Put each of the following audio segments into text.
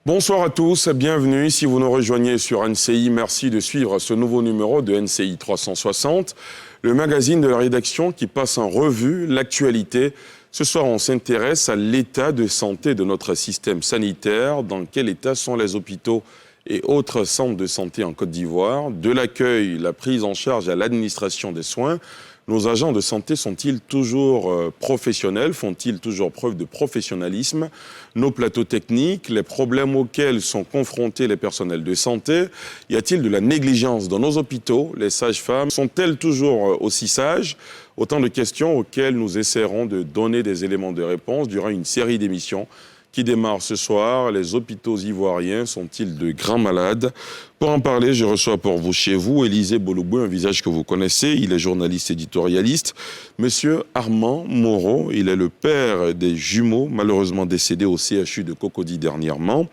Bonsoir à tous, bienvenue. Si vous nous rejoignez sur NCI, merci de suivre ce nouveau numéro de NCI 360, le magazine de la rédaction qui passe en revue l'actualité. Ce soir, on s'intéresse à l'état de santé de notre système sanitaire. Dans quel état sont les hôpitaux et autres centres de santé en Côte d'Ivoire? De l'accueil, la prise en charge à l'administration des soins. Nos agents de santé sont-ils toujours professionnels? Font-ils toujours preuve de professionnalisme? Nos plateaux techniques, les problèmes auxquels sont confrontés les personnels de santé? Y a-t-il de la négligence dans nos hôpitaux? Les sages-femmes sont-elles toujours aussi sages? Autant de questions auxquelles nous essaierons de donner des éléments de réponse durant une série d'émissions qui démarre ce soir. Les hôpitaux ivoiriens sont-ils de grands malades? Pour en parler, je reçois pour vous chez vous Élisée Bolouboué, un visage que vous connaissez. Il est journaliste éditorialiste. Monsieur Armand Moreau, il est le père des jumeaux, malheureusement décédés au CHU de Cocody dernièrement.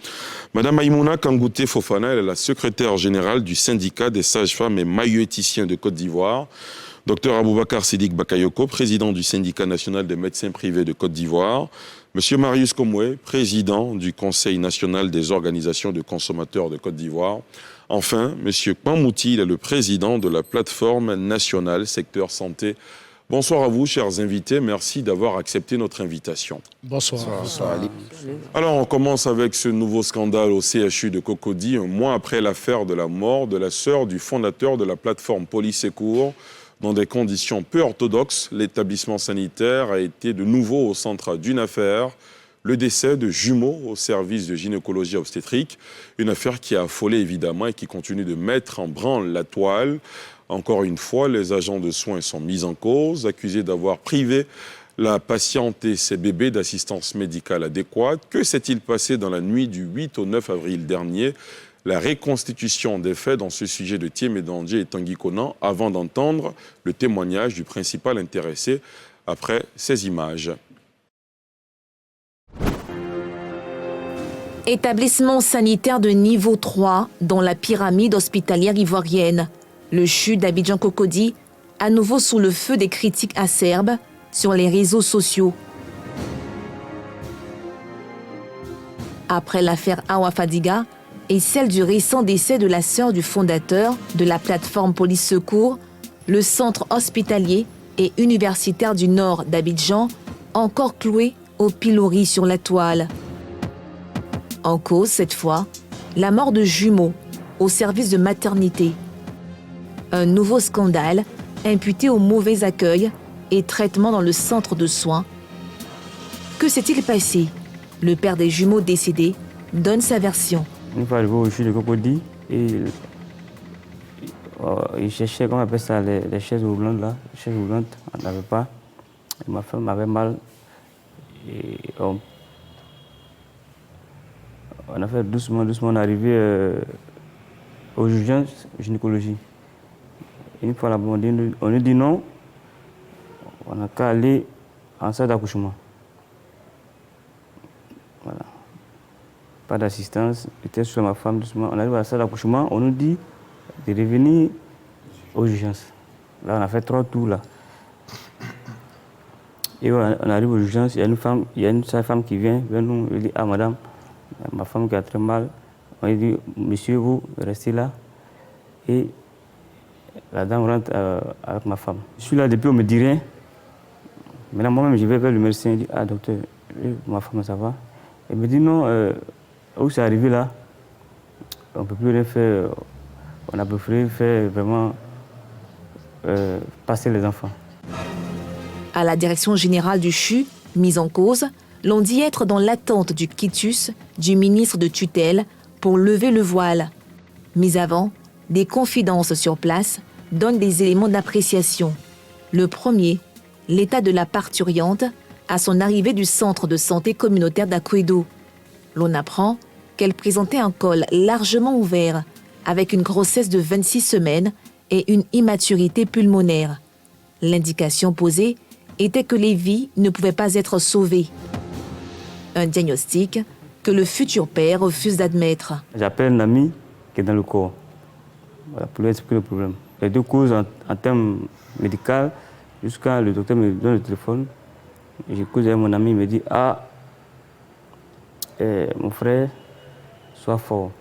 Madame Aïmouna Kangouté Fofana, elle est la secrétaire générale du syndicat des sages-femmes et maïeutéticiens de Côte d'Ivoire. Docteur Aboubacar Sidik Bakayoko, président du syndicat national des médecins privés de Côte d'Ivoire. Monsieur Marius Komoué, président du Conseil national des organisations de consommateurs de Côte d'Ivoire. Enfin, monsieur Kpamouti, il est le président de la plateforme nationale secteur santé. Bonsoir à vous, chers invités. Merci d'avoir accepté notre invitation. Bonsoir. Bonsoir. Alors, on commence avec ce nouveau scandale au CHU de Cocody, un mois après l'affaire de la mort de la sœur du fondateur de la plateforme Police Secours. Dans des conditions peu orthodoxes, l'établissement sanitaire a été de nouveau au centre d'une affaire, le décès de jumeaux au service de gynécologie obstétrique. Une affaire qui a affolé évidemment et qui continue de mettre en branle la toile. Encore une fois, les agents de soins sont mis en cause, accusés d'avoir privé la patiente et ses bébés d'assistance médicale adéquate. Que s'est-il passé dans la nuit du 8 au 9 avril dernier? La reconstitution des faits dans ce sujet de Thiemé Dandjé et Tanguy Conan, avant d'entendre le témoignage du principal intéressé après ces images. Établissement sanitaire de niveau 3 dans la pyramide hospitalière ivoirienne. Le CHU d'Abidjan Cocody, à nouveau sous le feu des critiques acerbes sur les réseaux sociaux. Après l'affaire Awa Fadiga et celle du récent décès de la sœur du fondateur de la plateforme Police Secours, le centre hospitalier et universitaire du nord d'Abidjan, encore cloué au pilori sur la toile. En cause, cette fois, la mort de jumeaux au service de maternité. Un nouveau scandale imputé au mauvais accueil et traitement dans le centre de soins. Que s'est-il passé? Le père des jumeaux décédés donne sa version. Une fois arrivé au CHU de Cocody, il cherchait, comment on appelle ça, les chaises roulantes là. Les chaises roulantes, on n'avait pas. Et ma femme avait mal. Et on a fait doucement, on est arrivé aux urgences gynécologie. Et une fois là-bas, on nous dit non, on n'a qu'à aller en salle d'accouchement. Voilà. Pas d'assistance, j'étais sur ma femme doucement. On arrive à la salle d'accouchement, on nous dit de revenir aux urgences. Là, on a fait 3 tours là. Et on arrive aux urgences, il y a une sage-femme qui vient vers nous, elle dit ah madame, ma femme qui a très mal. On lui dit monsieur, vous restez là. Et la dame rentre avec ma femme. Je suis là depuis, on me dit rien. Maintenant moi-même je vais vers le médecin, il dit ah docteur, ma femme ça va. Elle me dit non. Où c'est arrivé là, on ne peut plus rien faire, on a préféré faire vraiment passer les enfants. À la direction générale du CHU, mise en cause, l'on dit être dans l'attente du quitus du ministre de tutelle pour lever le voile. Mais avant, des confidences sur place donnent des éléments d'appréciation. Le premier, l'état de la parturiente à son arrivée du centre de santé communautaire d'Akwedo. L'on apprend qu'elle présentait un col largement ouvert, avec une grossesse de 26 semaines et une immaturité pulmonaire. L'indication posée était que les vies ne pouvaient pas être sauvées. Un diagnostic que le futur père refuse d'admettre. J'appelle un ami qui est dans le corps, voilà, pour lui expliquer le problème. Les deux causes en termes médicaux, jusqu'à le docteur me donne le téléphone. Je cause avec mon ami, il me dit « Ah, mon frère, sois fort.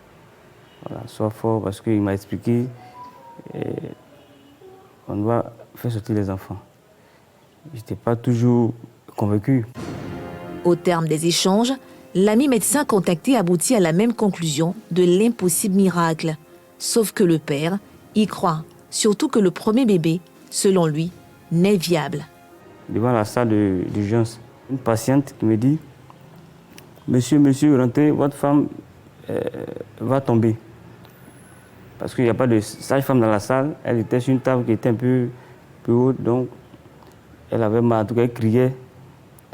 Voilà, sois fort parce qu'il m'a expliqué on doit faire sortir les enfants. » Je n'étais pas toujours convaincu. Au terme des échanges, l'ami médecin contacté aboutit à la même conclusion de l'impossible miracle. Sauf que le père y croit, surtout que le premier bébé, selon lui, n'est viable. Devant la salle d'urgence, une patiente qui me dit « Monsieur, rentrez, votre femme va tomber. » Parce qu'il n'y a pas de sage-femme dans la salle. Elle était sur une table qui était un peu plus haute, donc elle avait mal, en tout cas elle criait.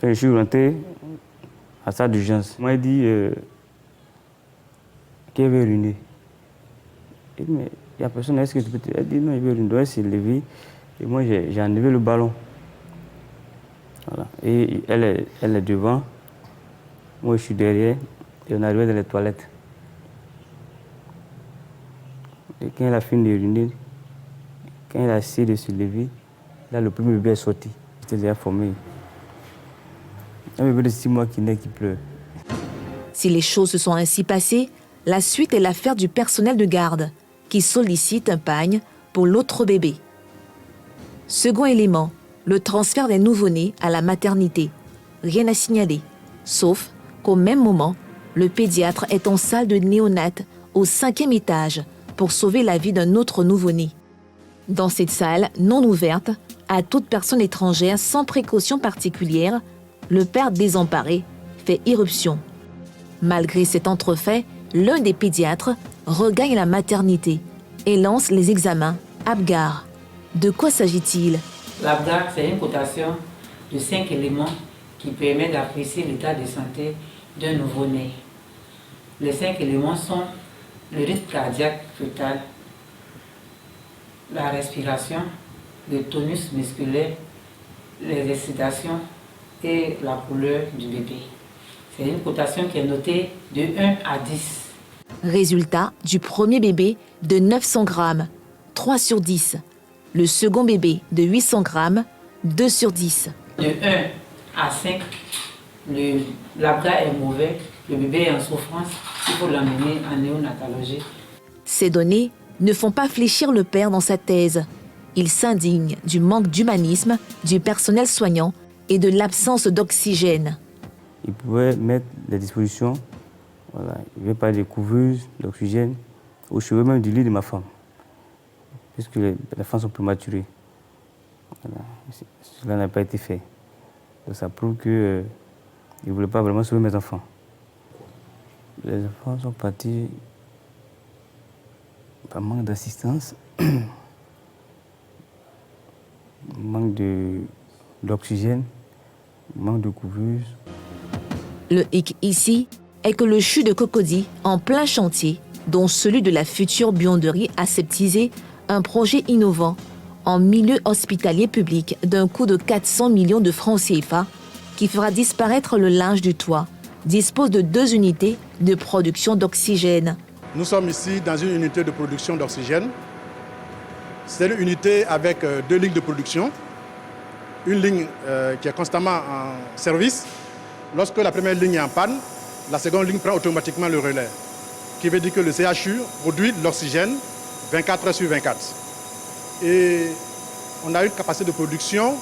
Donc je suis rentré à la salle d'urgence. Moi, elle dit qu'elle veut uriner. Je dis, mais il n'y a personne, est-ce que tu peux te... Elle dit non, il veut uriner. Donc elle s'est levée et moi j'ai enlevé le ballon. Voilà. Et elle est devant, moi je suis derrière et on est arrivé dans les toilettes. Et quand elle a fini d'uriner, quand elle a essayé de se lever, là le premier bébé est sorti. J'étais déjà formé. Un bébé de 6 mois qui naît, qui pleure. Si les choses se sont ainsi passées, la suite est l'affaire du personnel de garde qui sollicite un pagne pour l'autre bébé. Second élément, le transfert des nouveau-nés à la maternité. Rien à signaler, sauf qu'au même moment, le pédiatre est en salle de néonat au 5e étage pour sauver la vie d'un autre nouveau-né. Dans cette salle non ouverte à toute personne étrangère sans précaution particulière, le père désemparé fait irruption. Malgré cet entrefait, l'un des pédiatres regagne la maternité et lance les examens Apgar. De quoi s'agit-il? L'Apgar, c'est une cotation de 5 éléments qui permet d'apprécier l'état de santé d'un nouveau-né. Les 5 éléments sont le rythme cardiaque fœtal, la respiration, le tonus musculaire, les excitations et la couleur du bébé. C'est une cotation qui est notée de 1 à 10. Résultat du premier bébé de 900 grammes, 3 sur 10. Le second bébé de 800 grammes, 2 sur 10. De 1 à 5, l'Apgar est mauvais, le bébé est en souffrance, il faut l'amener en néonatologie. Ces données ne font pas fléchir le père dans sa thèse. Il s'indigne du manque d'humanisme du personnel soignant et de l'absence d'oxygène. Il pouvait mettre des dispositions, voilà. Il ne veut pas de couveuses, d'oxygène, aux cheveux même du lit de ma femme, puisque les femmes sont prématurées. Voilà. Cela n'a pas été fait. Donc ça prouve qu'il ne voulait pas vraiment sauver mes enfants. Les enfants sont partis par manque d'assistance, manque d'oxygène, manque de couveuse. Le hic ici est que le CHU de Cocody, en plein chantier, dont celui de la future buanderie aseptisée, un projet innovant en milieu hospitalier public d'un coût de 400 millions de francs CFA, qui fera disparaître le linge du toit, dispose de 2 unités de production d'oxygène. Nous sommes ici dans une unité de production d'oxygène. C'est une unité avec 2 lignes de production. Une ligne qui est constamment en service. Lorsque la première ligne est en panne, la seconde ligne prend automatiquement le relais. Ce qui veut dire que le CHU produit de l'oxygène 24 heures sur 24. Et on a une capacité de production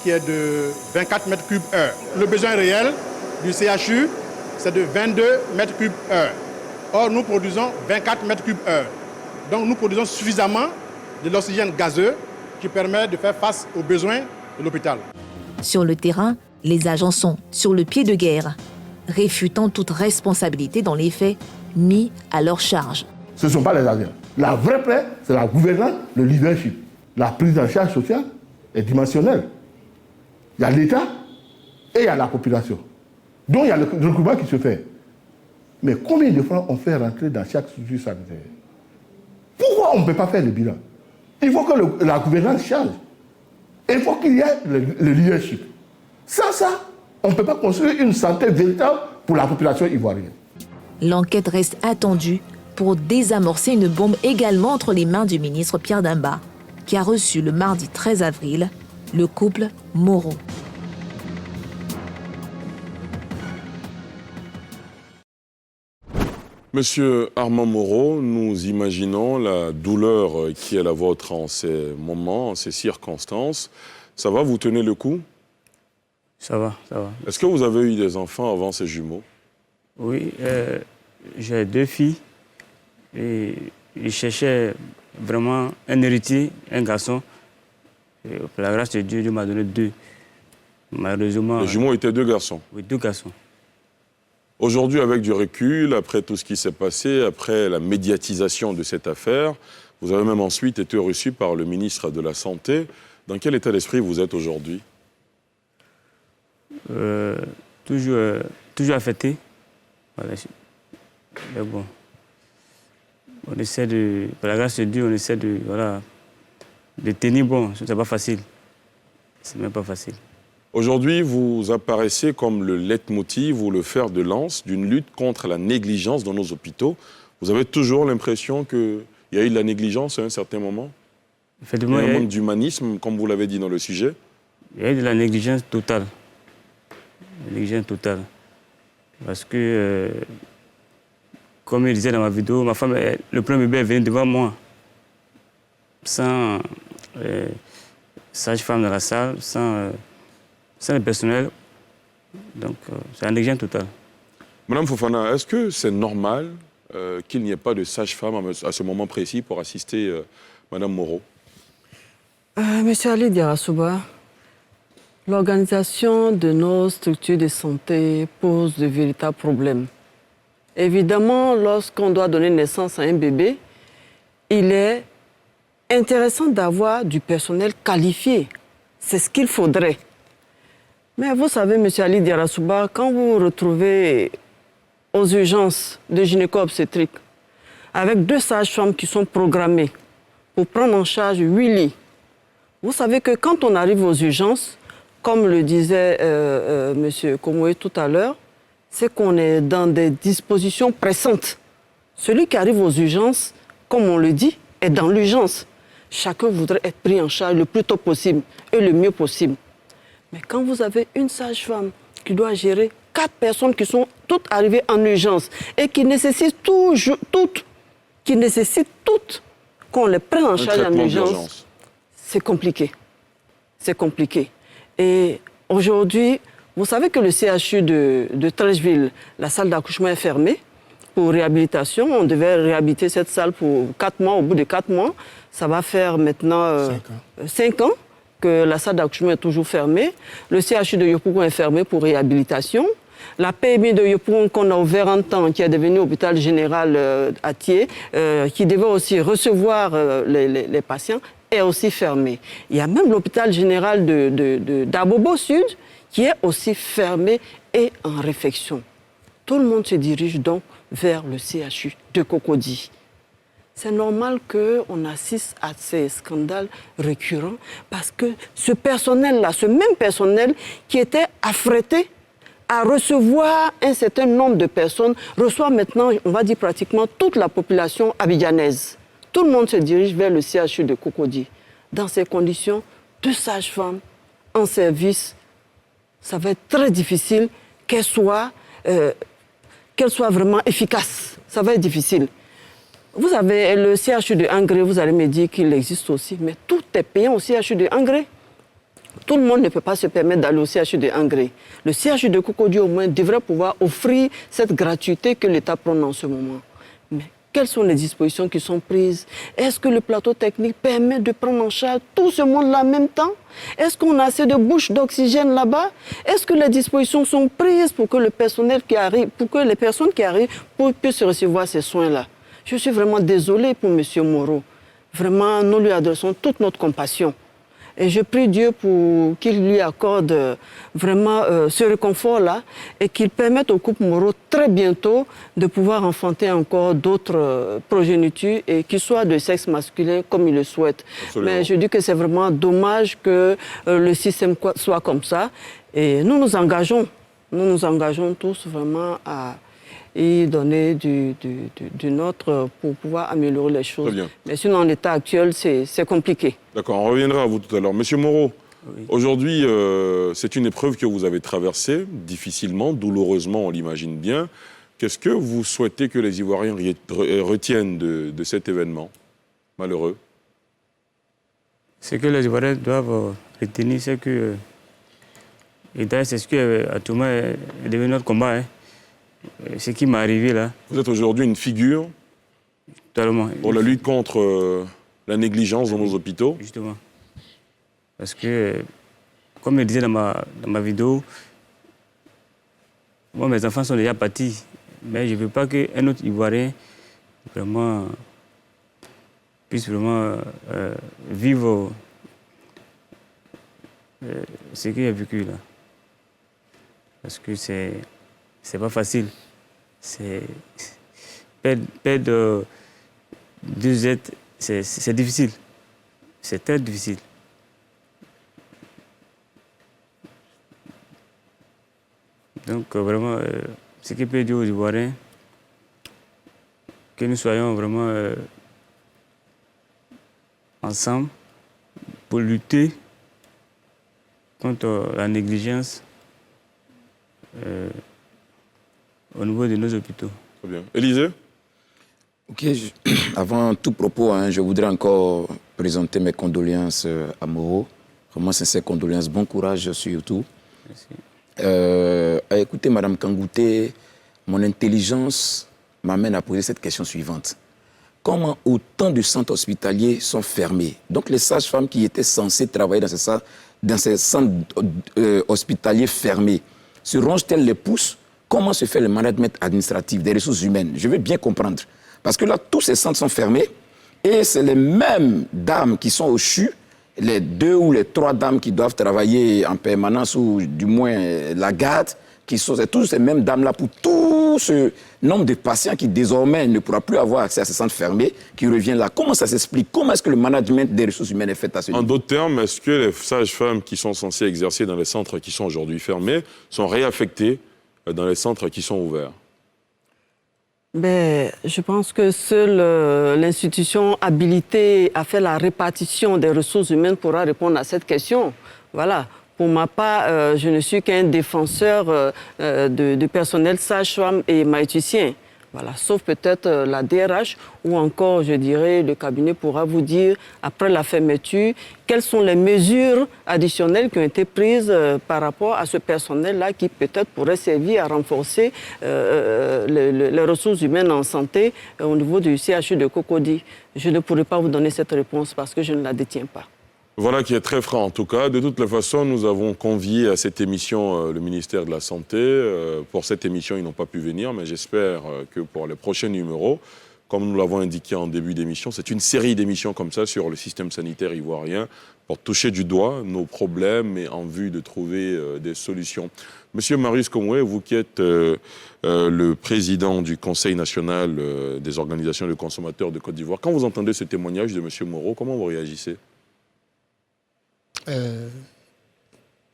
qui est de 24 mètres cubes heure. Le besoin réel du CHU, c'est de 22 mètres cubes heure. Or, nous produisons 24 mètres cubes heure. Donc, nous produisons suffisamment de l'oxygène gazeux qui permet de faire face aux besoins de l'hôpital. Sur le terrain, les agents sont sur le pied de guerre, réfutant toute responsabilité dans les faits mis à leur charge. Ce ne sont pas les agents. La vraie plaie, c'est la gouvernance, le leadership. La prise en charge sociale est dimensionnelle. Il y a l'État et il y a la population. Donc il y a le recrutement qui se fait. Mais combien de fois on fait rentrer dans chaque structure sanitaire? Pourquoi on ne peut pas faire le bilan? Il faut que la gouvernance change. Il faut qu'il y ait le leadership. Sans ça, on ne peut pas construire une santé véritable pour la population ivoirienne. L'enquête reste attendue pour désamorcer une bombe également entre les mains du ministre Pierre Dimba, qui a reçu le mardi 13 avril le couple Moreau. Monsieur Armand Moreau, nous imaginons la douleur qui est la vôtre en ces moments, en ces circonstances. Ça va, vous tenez le coup? Ça va, ça va. Est-ce que vous avez eu des enfants avant ces jumeaux? Oui, j'ai 2 filles et ils cherchaient vraiment un héritier, un garçon. Et pour la grâce de Dieu, Dieu m'a donné 2. Malheureusement... Les jumeaux étaient 2 garçons? Oui, 2 garçons. Aujourd'hui, avec du recul, après tout ce qui s'est passé, après la médiatisation de cette affaire, vous avez même ensuite été reçu par le ministre de la Santé. Dans quel état d'esprit vous êtes aujourd'hui? Toujours affecté. Voilà. Mais bon, on essaie de, par la grâce de Dieu, on essaie de, voilà, de tenir bon. C'est pas facile. C'est même pas facile. Aujourd'hui, vous apparaissez comme le leitmotiv ou le fer de lance d'une lutte contre la négligence dans nos hôpitaux. Vous avez toujours l'impression qu'il y a eu de la négligence à un certain moment? Effectivement, il y a un manque d'humanisme, comme vous l'avez dit dans le sujet? Il y a eu de la négligence totale. La négligence totale. Parce que, comme je disais dans ma vidéo, ma femme, le premier bébé est venu devant moi. Sans sage-femme dans la salle, sans le personnel. Donc, c'est la négligence totale. Madame Fofana, est-ce que c'est normal qu'il n'y ait pas de sage-femme à ce moment précis pour assister Madame Moreau? Monsieur Ali Diarra-Souba, l'organisation de nos structures de santé pose de véritables problèmes. Évidemment, lorsqu'on doit donner naissance à un bébé, il est intéressant d'avoir du personnel qualifié. C'est ce qu'il faudrait. Mais vous savez, monsieur Ali Diarra-Souba, quand vous vous retrouvez aux urgences de gynéco-obstétrique avec 2 sages-femmes qui sont programmées pour prendre en charge 8 lits, vous savez que quand on arrive aux urgences, comme le disait monsieur Komoé tout à l'heure, c'est qu'on est dans des dispositions pressantes. Celui qui arrive aux urgences, comme on le dit, est dans l'urgence. Chacun voudrait être pris en charge le plus tôt possible et le mieux possible. Mais quand vous avez une sage-femme qui doit gérer 4 personnes qui sont toutes arrivées en urgence et qui nécessitent toutes qu'on les prenne en charge en urgence, c'est compliqué. C'est compliqué. Et aujourd'hui, vous savez que le CHU de Trècheville, la salle d'accouchement est fermée pour réhabilitation. On devait réhabiliter cette salle pour 4 mois. Au bout de 4 mois, ça va faire maintenant 5 ans que la salle d'accouchement est toujours fermée. Le CHU de Yopougon est fermé pour réhabilitation. La PMI de Yopougon qu'on a ouvert en temps, qui est devenu hôpital général à Thiers, qui devait aussi recevoir les patients, est aussi fermée. Il y a même l'hôpital général d'Abobo Sud qui est aussi fermé et en réfection. Tout le monde se dirige donc vers le CHU de Cocody. C'est normal qu'on assiste à ces scandales récurrents parce que ce personnel-là, ce même personnel qui était affrété à recevoir un certain nombre de personnes, reçoit maintenant, on va dire pratiquement toute la population abidjanaise. Tout le monde se dirige vers le CHU de Cocody. Dans ces conditions, 2 sages-femmes en service, ça va être très difficile qu'elles soient vraiment efficaces. Ça va être difficile. Vous avez le CHU de Angré, vous allez me dire qu'il existe aussi, mais tout est payant au CHU de Angré. Tout le monde ne peut pas se permettre d'aller au CHU de Angré. Le CHU de Cocody, au moins, devrait pouvoir offrir cette gratuité que l'État prend en ce moment. Mais quelles sont les dispositions qui sont prises? Est-ce que le plateau technique permet de prendre en charge tout ce monde-là en même temps? Est-ce qu'on a assez de bouches d'oxygène là-bas? Est-ce que les dispositions sont prises pour que le personnel qui arrive, pour que les personnes qui arrivent puissent recevoir ces soins-là? Je suis vraiment désolée pour M. Moreau. Vraiment, nous lui adressons toute notre compassion. Et je prie Dieu pour qu'il lui accorde vraiment ce réconfort-là et qu'il permette au couple Moreau très bientôt de pouvoir enfanter encore d'autres progénitures et qu'ils soient de sexe masculin comme il le souhaite. Absolument. Mais je dis que c'est vraiment dommage que le système soit comme ça. Et nous nous engageons tous vraiment à y donner du nôtre pour pouvoir améliorer les choses. Mais sinon, en l'état actuel, c'est compliqué. D'accord, on reviendra à vous tout à l'heure. Monsieur Moreau, oui. Aujourd'hui, c'est une épreuve que vous avez traversée difficilement, douloureusement, on l'imagine bien. Qu'est-ce que vous souhaitez que les Ivoiriens retiennent de cet événement malheureux? Ce que les Ivoiriens doivent retenir, c'est que... Et d'ailleurs, c'est ce qui, à tout moment, est devenu notre combat. Hein. Ce qui m'est arrivé là. Vous êtes aujourd'hui une figure pour la lutte contre la négligence dans nos hôpitaux. Justement. Parce que, comme je disais dans ma vidéo, moi, mes enfants sont déjà partis. Mais je ne veux pas qu'un autre Ivoirien vraiment puisse vraiment vivre ce qu'il a vécu là. Parce que c'est pas facile. Perdre deux êtres, c'est difficile. C'est très difficile. Donc vraiment, ce qui peut dire aux Ivoiriens, que nous soyons vraiment ensemble pour lutter contre la négligence au niveau de nos hôpitaux. Très bien. Élisée? Ok, avant tout propos, je voudrais encore présenter mes condoléances à Moreau. Vraiment sincères condoléances, bon courage surtout. Merci. Écoutez, Madame Kangouté, mon intelligence m'amène à poser cette question suivante. Comment autant de centres hospitaliers sont fermés? Donc les sages-femmes qui étaient censées travailler dans ces centres hospitaliers fermés, se rongent-elles les pouces? Comment se fait le management administratif des ressources humaines? Je veux bien comprendre. Parce que là, tous ces centres sont fermés et c'est les mêmes dames qui sont au CHU, les 2 ou les 3 dames qui doivent travailler en permanence ou du moins la garde, c'est tous ces mêmes dames-là pour tout ce nombre de patients qui désormais ne pourra plus avoir accès à ces centres fermés, qui revient là. Comment ça s'explique? Comment est-ce que le management des ressources humaines est fait à ce niveau? En d'autres termes, est-ce que les sages-femmes qui sont censées exercer dans les centres qui sont aujourd'hui fermés sont réaffectées dans les centres qui sont ouverts? Je pense que seule l'institution habilitée à faire la répartition des ressources humaines pourra répondre à cette question. Voilà. Pour ma part, je ne suis qu'un défenseur de personnel sage-femme et maïticien. Voilà. Sauf peut-être la DRH ou encore, je dirais, le cabinet pourra vous dire, après la fermeture, quelles sont les mesures additionnelles qui ont été prises par rapport à ce personnel-là qui peut-être pourrait servir à renforcer les ressources humaines en santé au niveau du CHU de Cocody. Je ne pourrais pas vous donner cette réponse parce que je ne la détiens pas. Voilà qui est très franc en tout cas. De toute façon, nous avons convié à cette émission le ministère de la Santé. Pour cette émission, ils n'ont pas pu venir, mais j'espère que pour les prochains numéros, comme nous l'avons indiqué en début d'émission, c'est une série d'émissions comme ça sur le système sanitaire ivoirien pour toucher du doigt nos problèmes et en vue de trouver des solutions. Monsieur Marius Komoué, vous qui êtes le président du Conseil national des organisations de consommateurs de Côte d'Ivoire, quand vous entendez ce témoignage de monsieur Moreau, comment vous réagissez?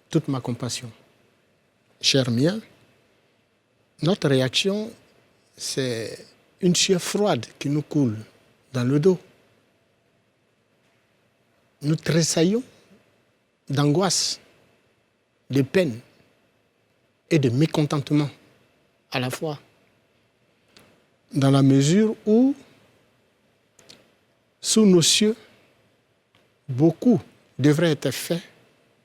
Toute ma compassion. Cher mien, notre réaction, c'est une sueur froide qui nous coule dans le dos. Nous tressaillons d'angoisse, de peine et de mécontentement à la fois, dans la mesure où, sous nos cieux, beaucoup devrait être fait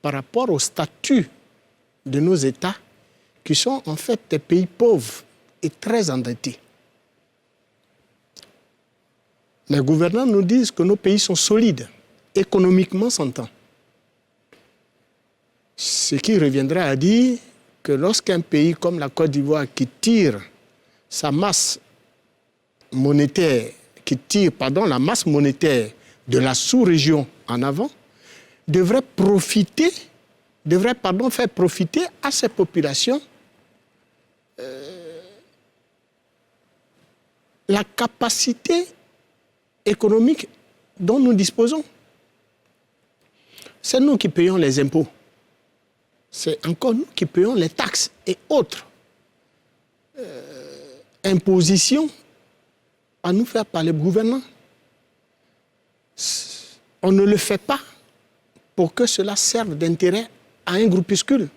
par rapport au statut de nos États, qui sont en fait des pays pauvres et très endettés. Les gouvernants nous disent que nos pays sont solides, économiquement s'entend. Ce qui reviendrait à dire que lorsqu'un pays comme la Côte d'Ivoire qui tire sa masse monétaire, la masse monétaire de la sous-région en avant, devrait faire profiter à ces populations la capacité économique dont nous disposons. C'est nous qui payons les impôts. C'est encore nous qui payons les taxes et autres impositions à nous faire par les gouvernants. On ne le fait pas pour que cela serve d'intérêt à un groupuscule.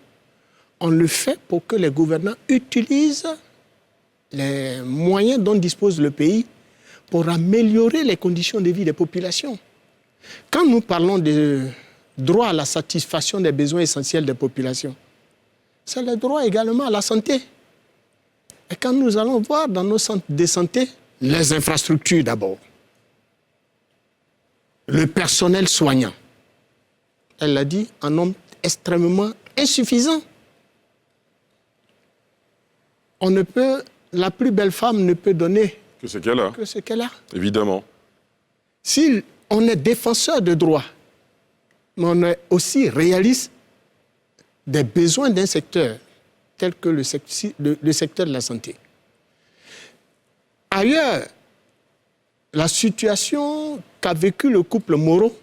On le fait pour que les gouvernants utilisent les moyens dont dispose le pays pour améliorer les conditions de vie des populations. Quand nous parlons de droit à la satisfaction des besoins essentiels des populations, c'est le droit également à la santé. Et quand nous allons voir dans nos centres de santé, les infrastructures d'abord, le personnel soignant, elle l'a dit, en nombre extrêmement insuffisant. La plus belle femme ne peut donner que ce qu'elle a. Que ce qu'elle a. Évidemment. Si on est défenseur de droits, mais on est aussi réaliste des besoins d'un secteur tel que le secteur de la santé. Ailleurs, la situation qu'a vécu le couple Moreau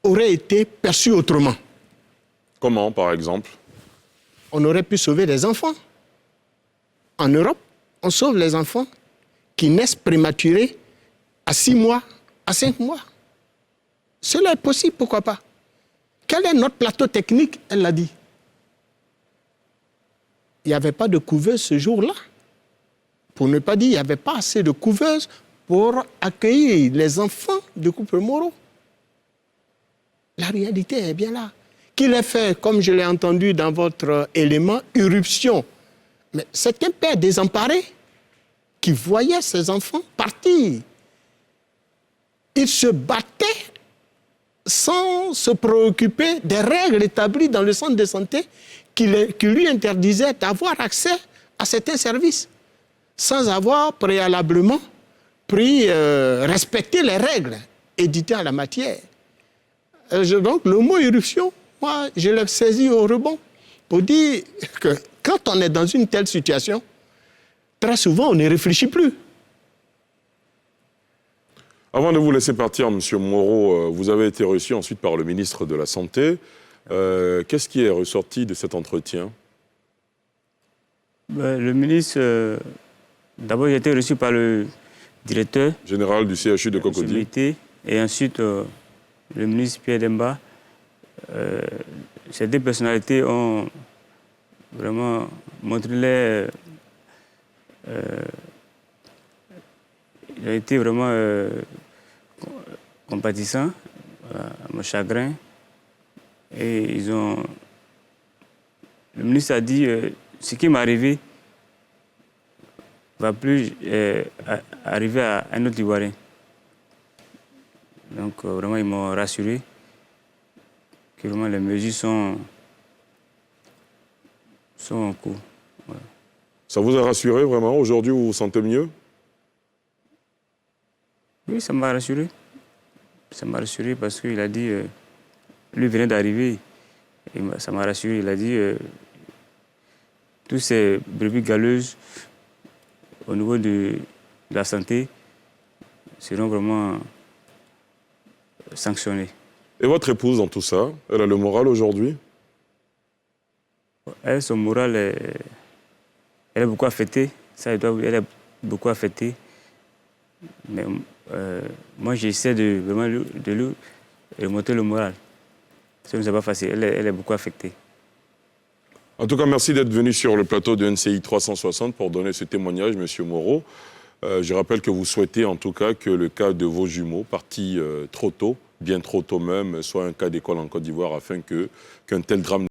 aurait été perçue autrement. Comment, par exemple? On aurait pu sauver des enfants. En Europe, on sauve les enfants qui naissent prématurés à 6 mois, à 5 mois. Cela est possible, pourquoi pas? Quel est notre plateau technique? Elle l'a dit. Il n'y avait pas de couveuse ce jour-là. Pour ne pas dire, il n'y avait pas assez de couveuses pour accueillir les enfants du couple Moreau. La réalité est bien là. Qu'il ait fait, comme je l'ai entendu dans votre élément, irruption. Mais c'est un père désemparé qui voyait ses enfants partir. Il se battait sans se préoccuper des règles établies dans le centre de santé qui lui interdisaient d'avoir accès à certains services, sans avoir préalablement respecté les règles éditées en la matière. Donc le mot irruption, moi, je l'ai saisi au rebond pour dire que quand on est dans une telle situation, très souvent, on ne réfléchit plus. Avant de vous laisser partir, M. Moreau, vous avez été reçu ensuite par le ministre de la Santé. Qu'est-ce qui est ressorti de cet entretien? Le ministre, d'abord, il a été reçu par le directeur général du CHU de Cocody. Et ensuite, le ministre Pierre Demba. Ces deux personnalités ont vraiment montré ils ont été vraiment compatissants à mon chagrin. Et le ministre a dit ce qui m'est arrivé va plus arriver à un autre Ivoirien. Donc vraiment, ils m'ont rassuré que vraiment les mesures sont en cours. Voilà. Ça vous a rassuré vraiment? Aujourd'hui, vous vous sentez mieux? Oui, ça m'a rassuré. Ça m'a rassuré parce qu'il a dit, lui venait d'arriver, ça m'a rassuré. Il a dit, tous ces brebis galeuses au niveau de la santé seront vraiment sanctionnées. Et votre épouse dans tout ça, elle a le moral aujourd'hui? Elle, son moral, elle est beaucoup affectée. Ça, elle est beaucoup affectée. Mais moi, j'essaie de vraiment de lui remonter le moral. Ce n'est pas facile. Elle est beaucoup affectée. En tout cas, merci d'être venu sur le plateau de NCI 360 pour donner ce témoignage, M. Moreau. Je rappelle que vous souhaitez en tout cas que le cas de vos jumeaux, partis trop tôt, bien trop tôt même, soit un cas d'école en Côte d'Ivoire afin qu'un tel drame